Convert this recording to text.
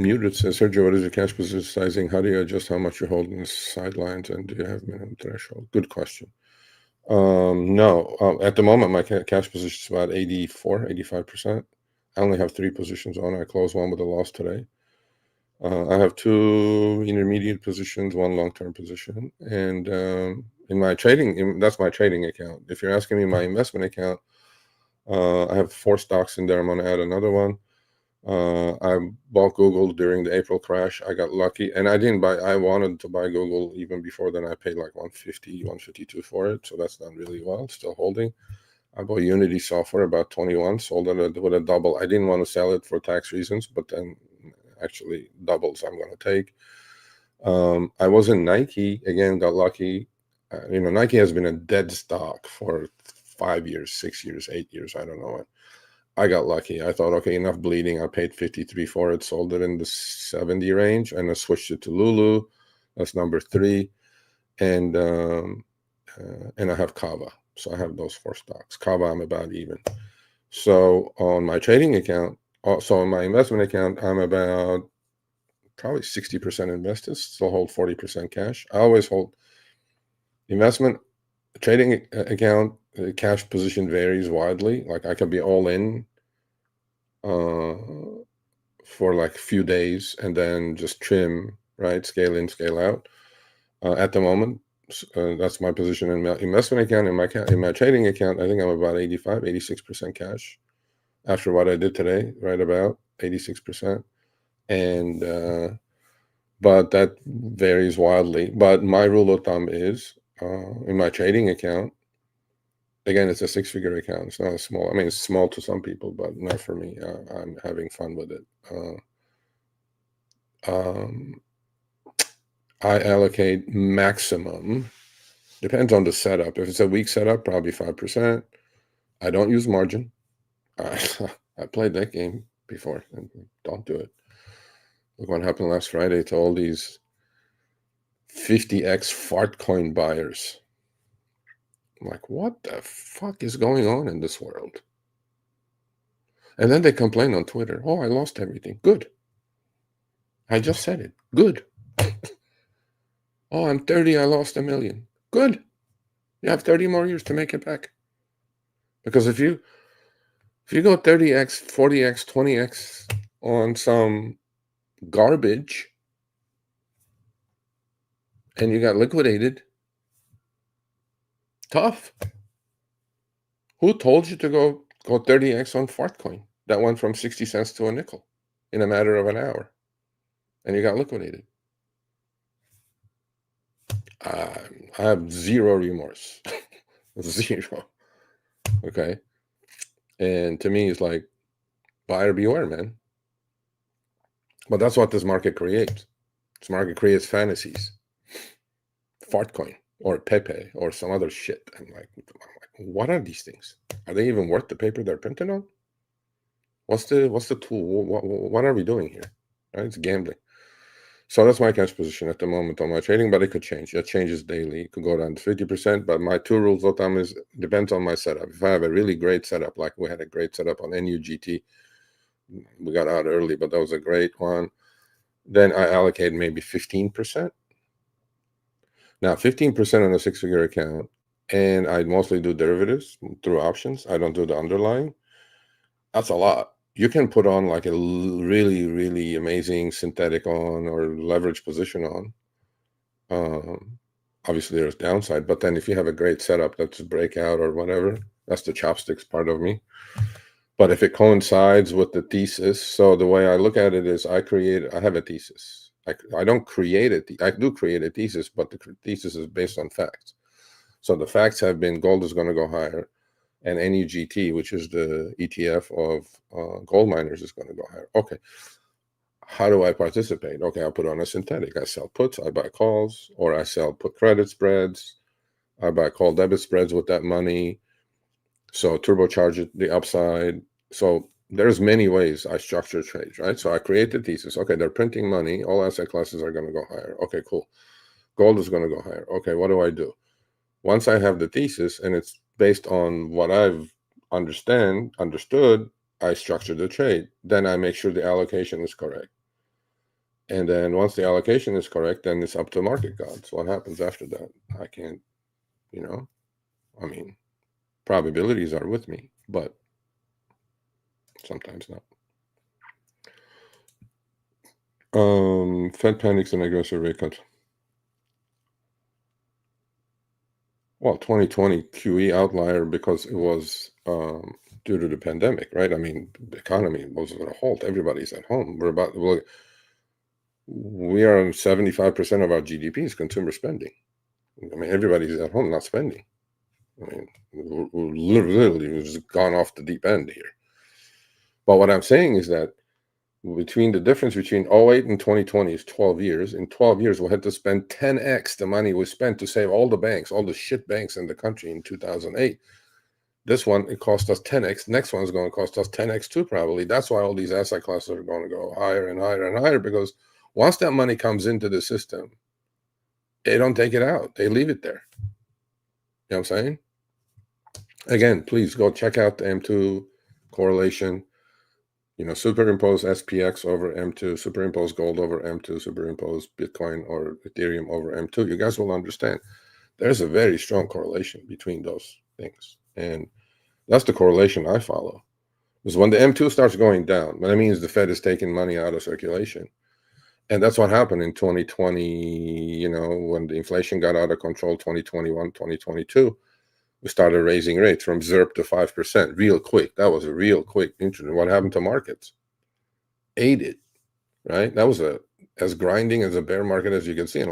Muted says, Sergio, what is your cash position sizing? How do you adjust how much you're holding the sidelines, and do you have minimum threshold? Good question. No, at the moment, my cash position is about 85%. I only have 3 positions on. I closed one with a loss today. I have 2 intermediate positions, 1 long-term position, and in my trading, that's my trading account. If you're asking me my investment account, I have 4 stocks in there. I'm going to add another one. I bought Google during the April crash. I got lucky, and I didn't buy. I wanted to buy Google even before then. I paid like 150, 152 for it, so that's done really well. Still holding. I bought Unity Software about 21, sold it with a double. I didn't want to sell it for tax reasons, but then actually doubles I'm going to take. I was in Nike again, got lucky. Nike has been a dead stock for 5 years, 6 years, 8 years. I don't know what. I got lucky. I thought, okay, enough bleeding. I paid 53 for it, sold it in the 70 range, and I switched it to Lulu. That's number 3, and I have Kava. So I have those 4 stocks. Kava, I'm about even. So on my trading account, also on my investment account, I'm about probably 60% invested. Still hold 40% cash. I always hold investment trading account. Cash position varies widely. Like I could be all in for like a few days and then just trim, right? Scale in, scale out. At the moment, that's my position in my investment account. In my trading account, I think I'm about 86% cash after what I did today, right about 86%. And but that varies wildly. But my rule of thumb is in my trading account, again, it's a 6-figure account. It's not a small. I mean, it's small to some people, but not for me. I'm having fun with it. I allocate maximum. Depends on the setup. If it's a weak setup, probably 5%. I don't use margin. I played that game before, and don't do it. Look what happened last Friday to all these 50x fart coin buyers. I'm like, what the fuck is going on in this world? And then they complain on Twitter. Oh, I lost everything. Good. I just said it. Good. Oh, I'm 30. I lost $1 million. Good. You have 30 more years to make it back. Because if you go 30x, 40x, 20x on some garbage and you got liquidated, tough. Who told you to go 30x on Fartcoin? That went from 60 cents to a nickel in a matter of an hour, and you got liquidated. I have zero remorse. Zero. Okay. And to me, it's like, buyer beware, man. But that's what this market creates. This market creates fantasies. Fartcoin or Pepe or some other shit. I'm like, what are these things? Are they even worth the paper they're printed on? What's the tool? What are we doing here? Right? It's gambling. So that's my cash position at the moment on my trading, but it could change. It changes daily. It could go down to 50%. But my 2 rules of thumb is depends on my setup. If I have a really great setup, like we had a great setup on NUGT, we got out early, but that was a great one. Then I allocate maybe 15%. Now, 15% on a 6-figure account, and I mostly do derivatives through options. I don't do the underlying. That's a lot. You can put on like a really, really amazing synthetic on or leverage position on. Obviously, there's downside, but then if you have a great setup that's a breakout or whatever, that's the chopsticks part of me. But if it coincides with the thesis, so the way I look at it is I have a thesis. I don't create it. I do create a thesis, but the thesis is based on facts. So the facts have been gold is going to go higher, and NUGT, which is the ETF of gold miners, is going to go higher. Okay. How do I participate? Okay, I'll put on a synthetic. I sell puts, I buy calls, or I sell put credit spreads. I buy call debit spreads with that money. So turbocharge it, the upside. So there's many ways I structure trades, right? So I create the thesis. Okay, they're printing money. All asset classes are going to go higher. Okay, cool. Gold is going to go higher. Okay, what do I do? Once I have the thesis and it's based on what I've understood, I structure the trade. Then I make sure the allocation is correct. And then once the allocation is correct, then it's up to market gods. What happens after that? I can't, I mean, probabilities are with me, but sometimes not. Fed panics and aggressive rate cut. Well, 2020 QE outlier because it was due to the pandemic, right? I mean, the economy was at a halt. Everybody's at home. We are on 75% of our GDP is consumer spending. I mean, everybody's at home, not spending. I mean, we're literally we've gone off the deep end here. But what I'm saying is that the difference between 08 and 2020 is 12 years. In 12 years, we'll have to spend 10x the money we spent to save all the banks, all the shit banks in the country in 2008. This one, it cost us 10x. Next one's going to cost us 10x too, probably. That's why all these asset classes are going to go higher and higher and higher, because once that money comes into the system, they don't take it out. They leave it there. You know what I'm saying? Again, please go check out the M2 correlation. Superimpose SPX over M2, superimpose gold over M2, superimpose Bitcoin or Ethereum over M2. You guys will understand there's a very strong correlation between those things. And that's the correlation I follow. Because when the M2 starts going down, that means the Fed is taking money out of circulation. And that's what happened in 2020, when the inflation got out of control, 2021, 2022. We started raising rates from 0 to 5% real quick. That was a real quick interest. What happened to markets? Ate it, right? That was as grinding as a bear market as you can see.